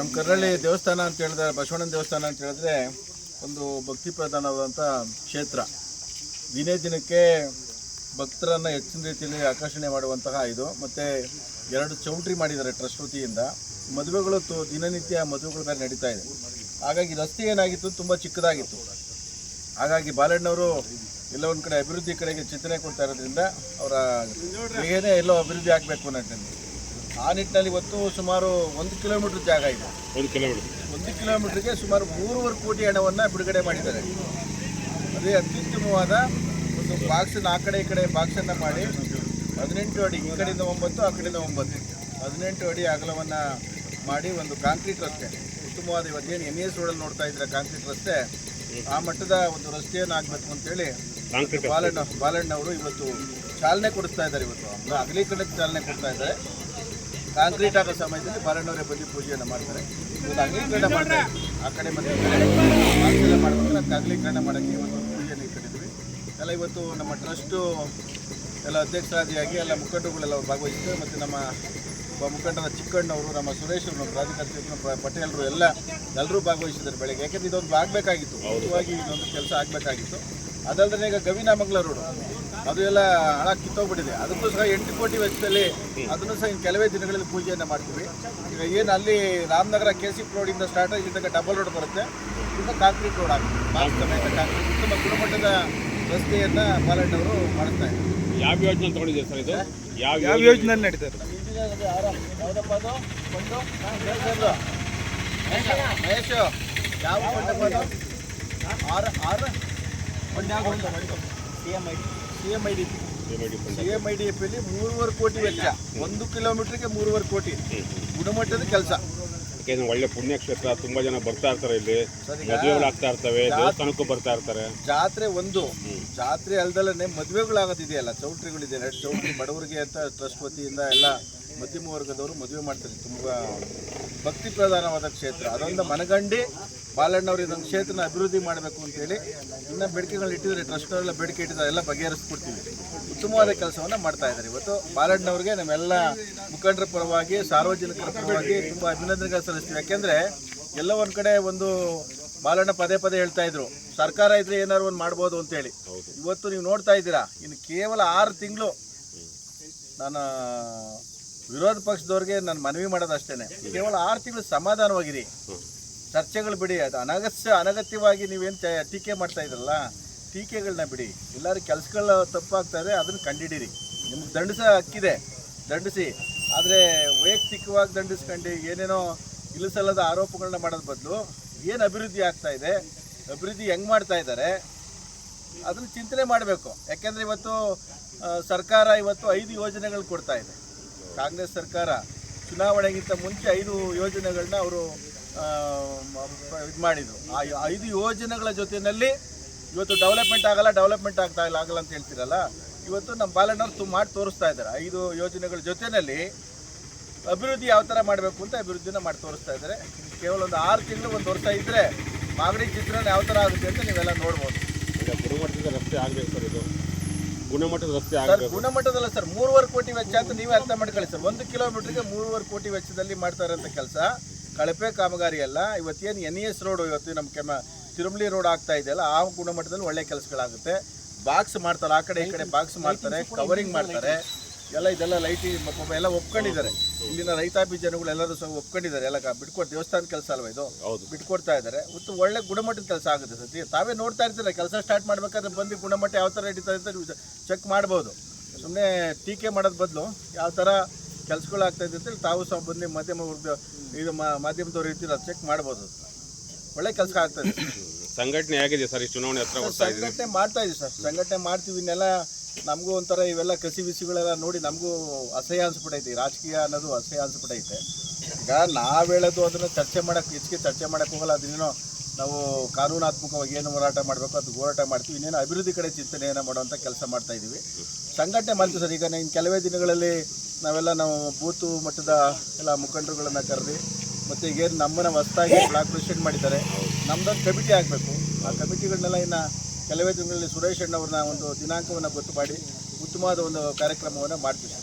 ನಮ್ಮ ಕರ್ನಳ್ಳಿ ದೇವಸ್ಥಾನ ಅಂತ ಹೇಳಿದ್ರೆ, ಬಸವಣ್ಣನ ದೇವಸ್ಥಾನ ಅಂತ ಹೇಳಿದ್ರೆ ಒಂದು ಭಕ್ತಿ ಪ್ರಧಾನವಾದಂಥ ಕ್ಷೇತ್ರ. ದಿನೇ ದಿನಕ್ಕೆ ಭಕ್ತರನ್ನು ಹೆಚ್ಚಿನ ರೀತಿಯಲ್ಲಿ ಆಕರ್ಷಣೆ ಮಾಡುವಂತಹ ಇದು. ಮತ್ತು 2 ಚೌಲ್ಟ್ರಿ ಮಾಡಿದ್ದಾರೆ ಟ್ರಸ್ಟ್ ವತಿಯಿಂದ. ಮದುವೆಗಳು ದಿನನಿತ್ಯ ಮದುವೆಗಳು ಬೇರೆ ನಡೀತಾ ಇದೆ. ಹಾಗಾಗಿ ರಸ್ತೆ ಏನಾಗಿತ್ತು, ತುಂಬ ಚಿಕ್ಕದಾಗಿತ್ತು. ಹಾಗಾಗಿ ಬಾಲಣ್ಣವರು ಎಲ್ಲ ಒಂದು ಕಡೆ ಅಭಿವೃದ್ಧಿ ಕಡೆಗೆ ಚಿಂತನೆ ಕೊಡ್ತಾ ಇರೋದ್ರಿಂದ ಅವರ ಏನೇ ಎಲ್ಲೋ ಅಭಿವೃದ್ಧಿ ಆಗಬೇಕು ಅನ್ನೋದ್ರಿಂದ ಆ ನಿಟ್ಟಿನಲ್ಲಿ ಇವತ್ತು ಸುಮಾರು 1 ಕಿಲೋಮೀಟರ್ ಜಾಗ ಇದೆ. 1 ಕಿಲೋಮೀಟರ್ಗೆ ಸುಮಾರು 3.5 ಕೋಟಿ ಹಣವನ್ನು ಬಿಡುಗಡೆ ಮಾಡಿದ್ದಾರೆ. ಅದೇ ಅತ್ಯುತ್ತಮವಾದ ಒಂದು ಬಾಕ್ಸನ್ನು ಆ ಕಡೆ ಈ ಕಡೆ ಬಾಕ್ಸನ್ನು ಮಾಡಿ 18 ಅಡಿ, ಈ ಕಡೆಯಿಂದ 9, ಆ ಕಡೆಯಿಂದ 9, 18 ಅಡಿ ಅಗಲವನ್ನು ಮಾಡಿ ಒಂದು ಕಾಂಕ್ರೀಟ್ ರಸ್ತೆ, ಉತ್ತಮವಾದ ಇವತ್ತೇನು NS ರೋಡಲ್ಲಿ ನೋಡ್ತಾ ಇದ್ರೆ ಕಾಂಕ್ರೀಟ್ ರಸ್ತೆ, ಆ ಮಟ್ಟದ ಒಂದು ರಸ್ತೆಯನ್ನು ಆಗಬೇಕು ಅಂತೇಳಿ ಬಾಲಣ್ಣವರು ಇವತ್ತು ಚಾಲನೆ ಕೊಡಿಸ್ತಾ ಇದ್ದಾರೆ. ಇವತ್ತು ಅಗಲೀಕರಣಕ್ಕೆ ಚಾಲನೆ ಕೊಡ್ತಾ ಇದ್ದಾರೆ. ಕಾಂಕ್ರೀಟ್ ಆಗೋ ಸಮಯದಲ್ಲಿ ಬಾಲಣ್ಣವರೇ ಬಂದು ಪೂಜೆಯನ್ನು ಮಾಡ್ತಾರೆ. ಇವತ್ತು ಅಗಲೀಕರಣ ಮಾಡ್ತಾರೆ, ಆ ಕಡೆ ಮತ್ತೆ ಎಲ್ಲ ಮಾಡಬೇಕು. ಅದಕ್ಕೆ ಅಗಲೀಕರಣ ಮಾಡೋಕ್ಕೆ ಇವತ್ತು ಪೂಜೆಯನ್ನು ಇಟ್ಟಿದ್ದೀವಿ. ಎಲ್ಲ ಇವತ್ತು ನಮ್ಮ ಟ್ರಸ್ಟು ಎಲ್ಲ ಅಧ್ಯಕ್ಷರಾದಿಯಾಗಿ ಎಲ್ಲ ಮುಖಂಡರುಗಳೆಲ್ಲ ಭಾಗವಹಿಸಿದ್ದಾರೆ. ಮತ್ತು ನಮ್ಮ ಮುಖಂಡರ ಚಿಕ್ಕಣ್ಣವರು, ನಮ್ಮ ಸುರೇಶ್ ಅವರು, ಪ್ರಾಧಿಕಾರ ಪಟೇಲರು ಎಲ್ಲರೂ ಭಾಗವಹಿಸಿದ್ದಾರೆ ಬೆಳಗ್ಗೆ. ಯಾಕೆಂದರೆ ಇದೊಂದು ಆಗಬೇಕಾಗಿತ್ತು, ಮುಖ್ಯವಾಗಿ ಇದೊಂದು ಕೆಲಸ ಆಗಬೇಕಾಗಿತ್ತು. ಅದಲ್ಲದೆ ಈಗ ಗವಿನಾಮಂಗಲ ರೋಡು ಅದು ಎಲ್ಲ ಹಾಳಾಗಿ ಕಿತ್ತೋಗ್ಬಿಟ್ಟಿದೆ. ಅದಕ್ಕೂ ಸಹ 8 ಕೋಟಿ ವೆಚ್ಚದಲ್ಲಿ ಅದನ್ನು ಸಹ ಇನ್ನು ಕೆಲವೇ ದಿನಗಳಲ್ಲಿ ಪೂಜೆಯನ್ನು ಮಾಡ್ತೀವಿ. ಈಗ ಏನು ಅಲ್ಲಿ ರಾಮನಗರ KCP ರೋಡಿಂದ ಸ್ಟಾರ್ಟ್ ಆಗಿದ್ದಾಗ ಡಬಲ್ ರೋಡ್ ಬರುತ್ತೆ, ಈಗ ಕಾಂಕ್ರೀಟ್ ರೋಡ್ ಆಗುತ್ತೆ. ಬಾಕ್ಸ್ ಸಮೇತ ಕಾಂಕ್ರೀಟ್ ಉತ್ತಮ ಗುಣಮಟ್ಟದ ರಸ್ತೆಯನ್ನು ಬಾಲಣ್ಣವರು ಮಾಡ್ತಾ ಇದ್ದಾರೆ. ಯಾವ ಯೋಜನೆ ತಗೊಂಡಿದೆ ಸರ್ ಇದು? ಯಾವ ಯೋಜನೆ ನಡೀತಾ ಇದೆ? ಯಾವುದಪ್ಪ ಅದು? ಒಂದು ಮಹೇಶ್ ಯಾವ CMIDFಲ್ಲಿ 3.5 ಕೋಟಿ ವೆಚ್ಚ. 1 ಕಿಲೋಮೀಟರ್ಗೆ 3.5 ಕೋಟಿ ಗುಣಮಟ್ಟದ ಕೆಲಸ. ಒಳ್ಳೆ ಪುಣ್ಯಕ್ಷೇತ್ರ, ತುಂಬಾ ಜನ ಬರ್ತಾ ಇರ್ತಾರೆ. ಇಲ್ಲಿ ಮದುವೆಗಳಾಗ್ತಾ ಇರ್ತವೆ, ದೇವಸ್ಥಾನಕ್ಕೂ ಬರ್ತಾ ಇರ್ತಾರೆ. ಜಾತ್ರೆ ಅಲ್ದಲ್ಲೇ ಮದುವೆಗಳಾಗೋದಿದೆಯಲ್ಲ, ಚೌಲ್ಟ್ರಿಗಳಿದೆ. 2 ಚೌಲ್ಟ್ರಿ ಬಡವರಿಗೆ ಅಂತ ಟ್ರಸ್ಟ್ ವತಿಯಿಂದ ಎಲ್ಲ ಮಧ್ಯಮ ವರ್ಗದವರು ಮದುವೆ ಮಾಡ್ತಾರೆ. ತುಂಬ ಭಕ್ತಿ ಪ್ರಧಾನವಾದ ಕ್ಷೇತ್ರ. ಅದೊಂದು ಮನಗಂಡು ಬಾಲಣ್ಣವರು ಇದೊಂದು ಕ್ಷೇತ್ರನ ಅಭಿವೃದ್ಧಿ ಮಾಡಬೇಕು ಅಂತೇಳಿ ಇನ್ನೂ ಬೇಡಿಕೆಗಳು ಇಟ್ಟಿದ್ದಾರೆ. ಟ್ರಸ್ಟ್ನವರೆಲ್ಲ ಬೇಡಿಕೆ ಇಟ್ಟಿದ್ದಾರೆ, ಎಲ್ಲ ಬಗೆಹರಿಸ್ಕೊಡ್ತೀವಿ. ಉತ್ತಮವಾದ ಕೆಲಸವನ್ನು ಮಾಡ್ತಾ ಇದ್ದಾರೆ. ಇವತ್ತು ಬಾಲಣ್ಣವ್ರಿಗೆ ನಮ್ಮೆಲ್ಲ ಮುಖಂಡರ ಪರವಾಗಿ, ಸಾರ್ವಜನಿಕರ ಪರವಾಗಿ ತುಂಬ ಅಭಿನಂದನೆಗಳು ಸಲ್ಲಿಸ್ತೀವಿ. ಯಾಕೆಂದರೆ ಎಲ್ಲ ಒಂದು ಕಡೆ ಒಂದು ಬಾಲಣ್ಣ ಪದೇ ಹೇಳ್ತಾ ಇದ್ರು, ಸರ್ಕಾರ ಇದ್ರೆ ಏನಾದ್ರು ಒಂದು ಮಾಡ್ಬೋದು ಅಂತೇಳಿ. ಇವತ್ತು ನೀವು ನೋಡ್ತಾ ಇದ್ದೀರಾ, ಇನ್ನು ಕೇವಲ 6 ತಿಂಗಳು. ನಾನು ವಿರೋಧ ಪಕ್ಷದವ್ರಿಗೆ ನಾನು ಮನವಿ ಮಾಡೋದು ಅಷ್ಟೇ, ಕೇವಲ 6 ತಿಂಗಳು ಸಮಾಧಾನವಾಗಿರಿ. ಚರ್ಚೆಗಳು ಬಿಡಿ. ಅದು ಅನಗತ್ಯವಾಗಿ ನೀವೇನು ಟೀಕೆ ಮಾಡ್ತಾ ಇದ್ರಲ್ಲ, ಟೀಕೆಗಳನ್ನ ಬಿಡಿ. ಎಲ್ಲರೂ ಕೆಲಸಗಳು ತಪ್ಪಾಗ್ತಾ ಇದೆ, ಅದನ್ನು ಕಂಡುಹಿಡೀರಿ. ನಿಮ್ಗೆ ದಂಡಿಸೋ ಹಕ್ಕಿದೆ, ದಂಡಿಸಿ. ಆದರೆ ವೈಯಕ್ತಿಕವಾಗಿ ದಂಡಿಸ್ಕೊಂಡು ಏನೇನೋ ಇಳಿಸಲ್ಲದ ಆರೋಪಗಳನ್ನ ಮಾಡೋದು ಬದಲು ಏನು ಅಭಿವೃದ್ಧಿ ಆಗ್ತಾ ಇದೆ, ಅಭಿವೃದ್ಧಿ ಹೆಂಗೆ ಮಾಡ್ತಾ ಇದ್ದಾರೆ ಅದನ್ನು ಚಿಂತನೆ ಮಾಡಬೇಕು. ಯಾಕೆಂದರೆ ಇವತ್ತು ಸರ್ಕಾರ 5 ಯೋಜನೆಗಳು ಕೊಡ್ತಾ ಇದೆ. ಕಾಂಗ್ರೆಸ್ ಸರ್ಕಾರ ಚುನಾವಣೆಗಿಂತ ಮುಂಚೆ 5 ಯೋಜನೆಗಳನ್ನ ಅವರು ಇದು ಮಾಡಿದರು. ಆ 5 ಯೋಜನೆಗಳ ಜೊತೆಯಲ್ಲಿ ಇವತ್ತು ಡೆವಲಪ್ಮೆಂಟ್ ಆಗಲ್ಲ ಅಂತ ಹೇಳ್ತೀರಲ್ಲ, ಇವತ್ತು ನಮ್ಮ ಬಾಲಣ್ಣವ್ರು ಮಾಡಿ ತೋರಿಸ್ತಾ ಇದ್ದಾರೆ. 5 ಯೋಜನೆಗಳ ಜೊತೆಯಲ್ಲಿ ಅಭಿವೃದ್ಧಿ ಯಾವ ಥರ ಮಾಡಬೇಕು ಅಂತ ಅಭಿವೃದ್ಧಿನ ಮಾಡಿ ತೋರಿಸ್ತಾ ಇದ್ದಾರೆ. ಕೇವಲ ಒಂದು 6 ತಿಂಗಳು, 1 ವರ್ಷ ಇದ್ದರೆ ಮಾಗಡಿ ಚಿತ್ರಣ ಯಾವ ಥರ ಆಗುತ್ತೆ ಅಂತ ನೀವೆಲ್ಲ ನೋಡ್ಬೋದು. ಗುಣಮಟ್ಟದ ರಸ್ತೆ ಆಗಬೇಕು ಸರ್. ಇದು ಗುಣಮಟ್ಟದ ರಸ್ತೆ ಆಗಬೇಕು. ಗುಣಮಟ್ಟದಲ್ಲ ಸರ್, 3.5 ಕೋಟಿ ವೆಚ್ಚ ಅಂತ ನೀವೇ ಅರ್ಥ ಮಾಡ್ಕೊಳ್ಳಿ ಸರ್. 1 ಕಿಲೋಮೀಟರ್ಗೆ 3.5 ಕೋಟಿ ವೆಚ್ಚದಲ್ಲಿ ಮಾಡ್ತಾ ಇರೋಂಥ ಕೆಲಸ ಕಳಪೆ ಕಾಮಗಾರಿ ಅಲ್ಲ. ಇವತ್ತೇನು NS ರೋಡು, ಇವತ್ತು ನಮ್ಮ ತಿರುಮಲಿ ರೋಡ್ ಆಗ್ತಾ ಇದೆಯಲ್ಲ, ಆ ಗುಣಮಟ್ಟದಲ್ಲಿ ಒಳ್ಳೆ ಕೆಲಸಗಳಾಗುತ್ತೆ. ಬಾಕ್ಸ್ ಮಾಡ್ತಾರೆ, ಆ ಕಡೆ ಈ ಕಡೆ ಬಾಕ್ಸ್ ಮಾಡ್ತಾರೆ, ಕವರಿಂಗ್ ಮಾಡ್ತಾರೆ. ಇದೆಲ್ಲ ಲೈಟಿಂಗ್ ಎಲ್ಲ ಒಪ್ಕೊಂಡಿದ್ದಾರೆ. ಇಲ್ಲಿನ ರೈತಾಪಿ ಜನಗಳೆಲ್ಲರೂ ಸಹ ಒಪ್ಕೊಂಡಿದ್ದಾರೆ. ಎಲ್ಲ ದೇವಸ್ಥಾನ ಕೆಲಸ ಅಲ್ವಾ ಇದು, ಬಿಟ್ಕೊಡ್ತಾ ಇದ್ದಾರೆ. ಮತ್ತು ಒಳ್ಳೆ ಗುಣಮಟ್ಟದ ಕೆಲಸ ಆಗುತ್ತೆ ಸತಿ. ತಾವೇ ನೋಡ್ತಾ ಇರ್ತೀರ, ಕೆಲಸ ಸ್ಟಾರ್ಟ್ ಮಾಡ್ಬೇಕಾದ್ರೆ ಬಂದು ಗುಣಮಟ್ಟ ಯಾವ ಥರ ನಡೀತಾ ಅಂತ ಚೆಕ್ ಮಾಡ್ಬೋದು. ಸುಮ್ಮನೆ ಟೀಕೆ ಮಾಡೋದು ಬದಲು ಯಾವ ಥರ ಕೆಲಸಗಳಾಗ್ತಾಯಿದೆ ಅಂತೇಳಿ ತಾವು ಸಹ ಬಂದು ಮಾಧ್ಯಮದವ್ರು ಇರ್ತೀರ, ಅದು ಚೆಕ್ ಮಾಡ್ಬೋದು. ಒಳ್ಳೆ ಕೆಲಸ ಆಗ್ತಾಯಿದೆ. ಸಂಘಟನೆ ಆಗಿದೆ ಸರ್, ಈ ಚುನಾವಣೆ ಹತ್ರ ಸಂಘಟನೆ ಮಾಡ್ತಾ ಇದ್ದೀವಿ ಸರ್, ಸಂಘಟನೆ ಮಾಡ್ತೀವಿ. ಇನ್ನೆಲ್ಲ ನಮಗೂ ಒಂಥರ ಇವೆಲ್ಲ ಕಸಿ ಬಿಸಿಗಳೆಲ್ಲ ನೋಡಿ ನಮಗೂ ಅಸಹ್ಯ ಅನ್ಸ್ಬಿಟ್ಟೈತಿ. ರಾಜಕೀಯ ಅನ್ನೋದು ಅಸಹ್ಯ ಅನ್ಸ್ಬಿಟ್ಟೈತೆ. ಈಗ ನಾವು ಹೇಳೋದು ಅದನ್ನು ಹೆಚ್ಚಿಗೆ ಚರ್ಚೆ ಮಾಡೋಕ್ಕೆ ಹೋಗಲ್ಲ. ಅದನ್ನೇನೋ ನಾವು ಕಾನೂನಾತ್ಮಕವಾಗಿ ಏನು ಹೋರಾಟ ಮಾಡಬೇಕು ಅದು ಹೋರಾಟ ಮಾಡ್ತೀವಿ. ಇನ್ನೇನು ಅಭಿವೃದ್ಧಿ ಕಡೆ ಚಿಂತನೆಯನ್ನು ಮಾಡುವಂಥ ಕೆಲಸ ಮಾಡ್ತಾ ಇದ್ದೀವಿ. ಸಂಘಟನೆ ಮಾಡ್ತೀವಿ ಸರ್. ಈಗ ಇನ್ನು ಕೆಲವೇ ದಿನಗಳಲ್ಲಿ ನಾವು ಬೂತು ಮಟ್ಟದ ಎಲ್ಲ ಮುಖಂಡರುಗಳನ್ನು ಕರೆದು, ಮತ್ತು ಈಗೇನು ನಮ್ಮನ್ನು ಹೊಸದಾಗಿ ಬ್ಲಾಕ್ ಪ್ರೆಸಿಡೆಂಟ್ ಮಾಡಿದ್ದಾರೆ, ನಮ್ಮದೊಂದು ಕಮಿಟಿ ಆಗಬೇಕು. ಆ ಕಮಿಟಿಗಳನ್ನೆಲ್ಲ ಇನ್ನು ಕೆಲವೇ ದಿನಗಳಲ್ಲಿ ಸುರೇಶ್ ಅಣ್ಣವ್ರನ್ನ ಒಂದು ದಿನಾಂಕವನ್ನು ಗೊತ್ತು ಮಾಡಿ ಉತ್ತಮವಾದ ಒಂದು ಕಾರ್ಯಕ್ರಮವನ್ನು ಮಾಡ್ತೀವಿ.